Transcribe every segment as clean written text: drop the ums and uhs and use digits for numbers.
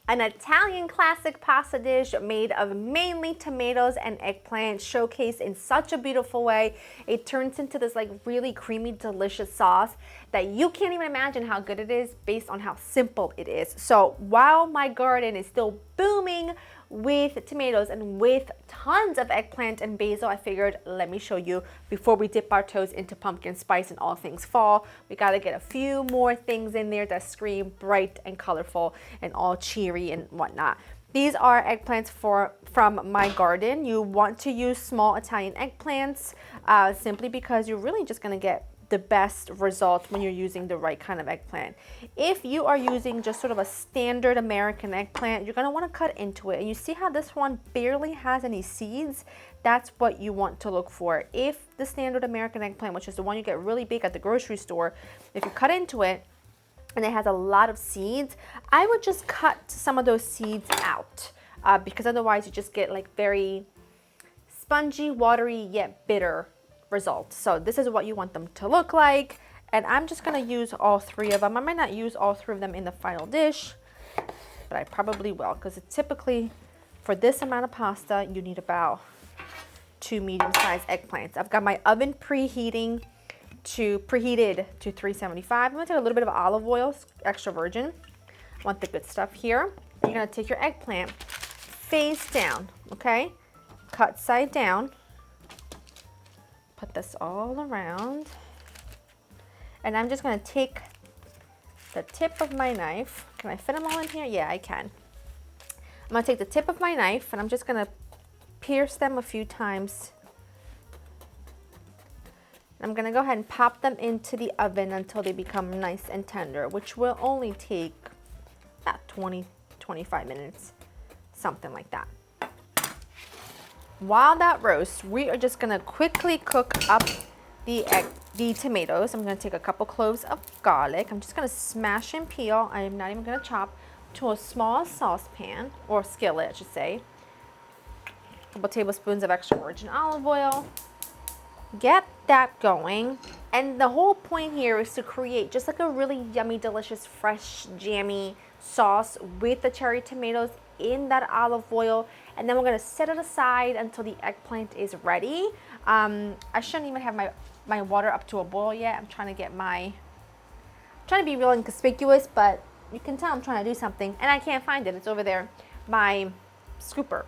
An Italian classic pasta dish made of mainly tomatoes and eggplant, showcased in such a beautiful way. It turns into this like really creamy, delicious sauce that you can't even imagine how good it is based on how simple it is. So while my garden is still booming with tomatoes and with tons of eggplant and basil, I figured let me show you before we dip our toes into pumpkin spice and all things fall. We gotta get a few more things in there that scream bright and colorful and all cheery and whatnot. These are eggplants from my garden. You want to use small Italian eggplants simply because you're really just gonna get the best result when you're using the right kind of eggplant. If you are using just sort of a standard American eggplant, you're gonna wanna cut into it. And you see how this one barely has any seeds? That's what you want to look for. If the standard American eggplant, which is the one you get really big at the grocery store, if you cut into it and it has a lot of seeds, I would just cut some of those seeds out because otherwise you just get like very spongy, watery, yet bitter results. So this is what you want them to look like, and I'm just going to use all three of them. I might not use all three of them in the final dish, but I probably will, because it's typically for this amount of pasta you need about 2 medium-sized eggplants. I've got my oven preheated to 375. I'm going to take a little bit of olive oil, extra virgin. I want the good stuff here. You're going to take your eggplant face down, okay? Cut side down. Put this all around, and I'm just going to take the tip of my knife. Can I fit them all in here? Yeah, I can. I'm going to take the tip of my knife and I'm just going to pierce them a few times. I'm going to go ahead and pop them into the oven until they become nice and tender, which will only take about 20-25 minutes, something like that. While that roasts, we are just gonna quickly cook up the tomatoes. I'm gonna take a couple cloves of garlic. I'm just gonna smash and peel. I am not even gonna chop, to a small saucepan, or skillet I should say. A couple tablespoons of extra virgin olive oil. Get that going. And the whole point here is to create just like a really yummy, delicious, fresh, jammy sauce with the cherry tomatoes in that olive oil, and then we're going to set it aside until the eggplant is ready. I shouldn't even have my water up to a boil yet. I'm trying to be real inconspicuous, but you can tell I'm trying to do something and I can't find it. It's over there, my scooper.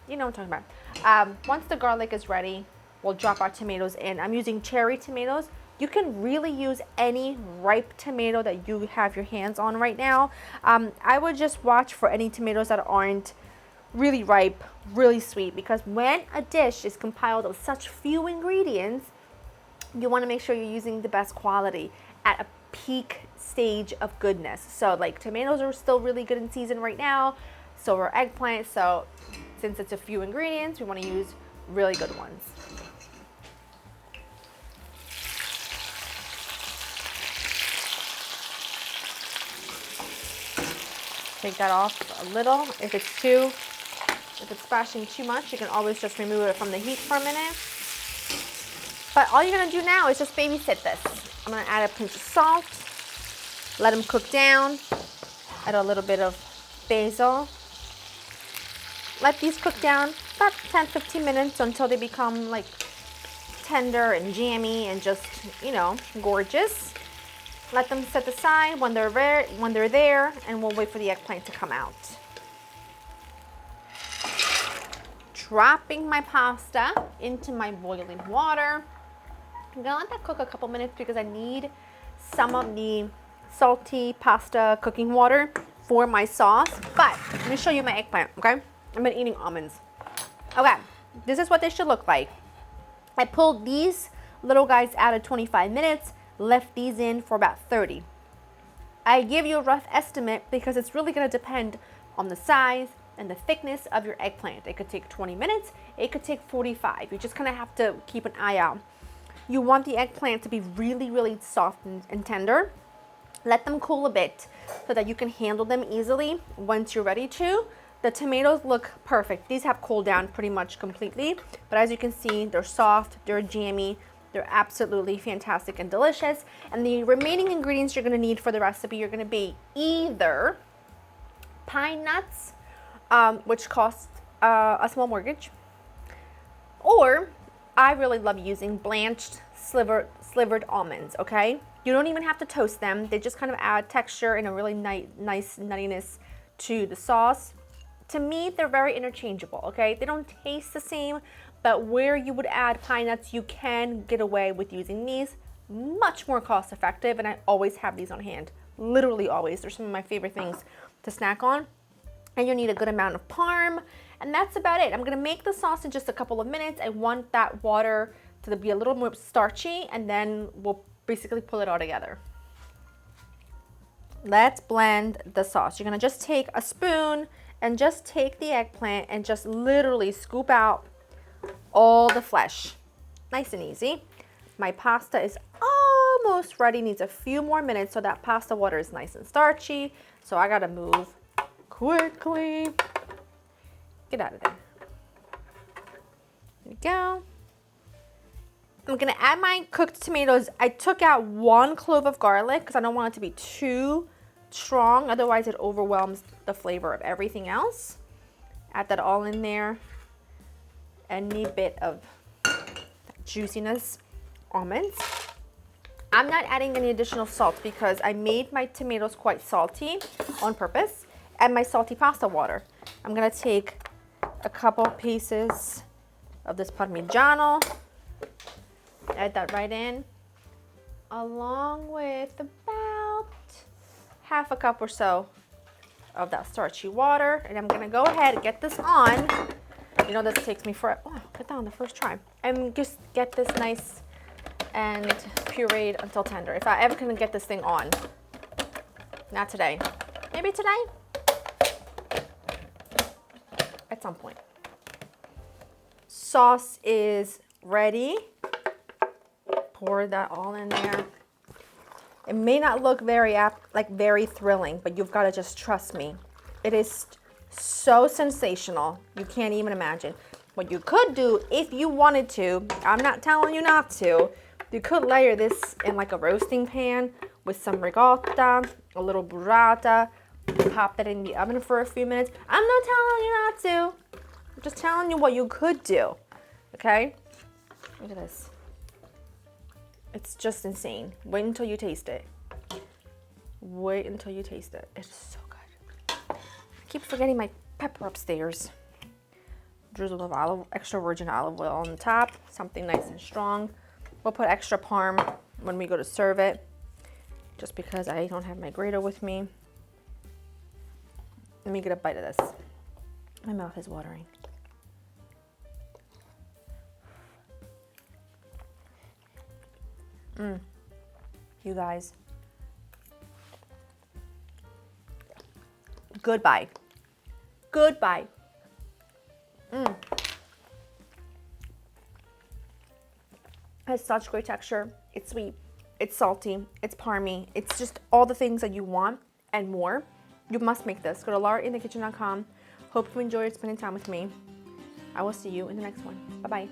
You know what I'm talking about. Once the garlic is ready, we'll drop our tomatoes in. I'm using cherry tomatoes. You can really use any ripe tomato that you have your hands on right now. I would just watch for any tomatoes that aren't really ripe, really sweet, because when a dish is compiled of such few ingredients, you want to make sure you're using the best quality at a peak stage of goodness. So like tomatoes are still really good in season right now, so are eggplants. So since it's a few ingredients, we want to use really good ones. Take that off a little. If it's splashing too much, you can always just remove it from the heat for a minute. But all you're gonna do now is just babysit this. I'm gonna add a pinch of salt, let them cook down, add a little bit of basil. Let these cook down about 10-15 minutes until they become like tender and jammy and just, you know, gorgeous. Let them set aside when they're there, and we'll wait for the eggplant to come out. Dropping my pasta into my boiling water. I'm gonna let that cook a couple minutes because I need some of the salty pasta cooking water for my sauce. But let me show you my eggplant, okay? I've been eating almonds. Okay, this is what they should look like. I pulled these little guys out at 25 minutes. Left these in for about 30. I give you a rough estimate because it's really going to depend on the size and the thickness of your eggplant. It could take 20 minutes, it could take 45. You're just going to have to keep an eye out. You want the eggplant to be really, really soft and tender. Let them cool a bit so that you can handle them easily once you're ready to. The tomatoes look perfect. These have cooled down pretty much completely, but as you can see, they're soft, they're jammy. They're absolutely fantastic and delicious. And the remaining ingredients you're gonna need for the recipe, you're gonna be either pine nuts, which cost a small mortgage. Or I really love using blanched slivered almonds, okay? You don't even have to toast them. They just kind of add texture and a really nice nuttiness to the sauce. To me, they're very interchangeable, okay? They don't taste the same, but where you would add pine nuts, you can get away with using these. Much more cost effective, and I always have these on hand. Literally always. They're some of my favorite things to snack on. And you need a good amount of parm, and that's about it. I'm gonna make the sauce in just a couple of minutes. I want that water to be a little more starchy, and then we'll basically pull it all together. Let's blend the sauce. You're gonna just take a spoon and just take the eggplant and just literally scoop out all the flesh. Nice and easy. My pasta is almost ready, needs a few more minutes so that pasta water is nice and starchy. So I gotta move quickly. Get out of there. There we go. I'm gonna add my cooked tomatoes. I took out 1 clove of garlic because I don't want it to be too strong, otherwise it overwhelms the flavor of everything else. Add that all in there. Any bit of juiciness, almonds. I'm not adding any additional salt because I made my tomatoes quite salty on purpose, and my salty pasta water. I'm gonna take a couple pieces of this Parmigiano, add that right in, along with about half a cup or so of that starchy water. And I'm gonna go ahead and get this on. You know, this takes me for, oh, get that on the first try. And just get this nice and pureed until tender. If I ever can get this thing on. Not today. Maybe today? At some point. Sauce is ready. Pour that all in there. It may not look very thrilling, but you've got to just trust me. It is so sensational. You can't even imagine. What you could do if you wanted to, I'm not telling you not to, you could layer this in like a roasting pan with some ricotta, a little burrata, pop that in the oven for a few minutes. I'm not telling you not to. I'm just telling you what you could do, okay? Look at this. It's just insane. Wait until you taste it. Wait until you taste it. It's so good. I keep forgetting my pepper upstairs. Drizzle of extra virgin olive oil on the top. Something nice and strong. We'll put extra parm when we go to serve it, just because I don't have my grater with me. Let me get a bite of this. My mouth is watering. You guys. Goodbye. Goodbye. Has such great texture. It's sweet. It's salty. It's parmy. It's just all the things that you want and more. You must make this. Go to laurainthekitchen.com. Hope you enjoyed spending time with me. I will see you in the next one. Bye-bye.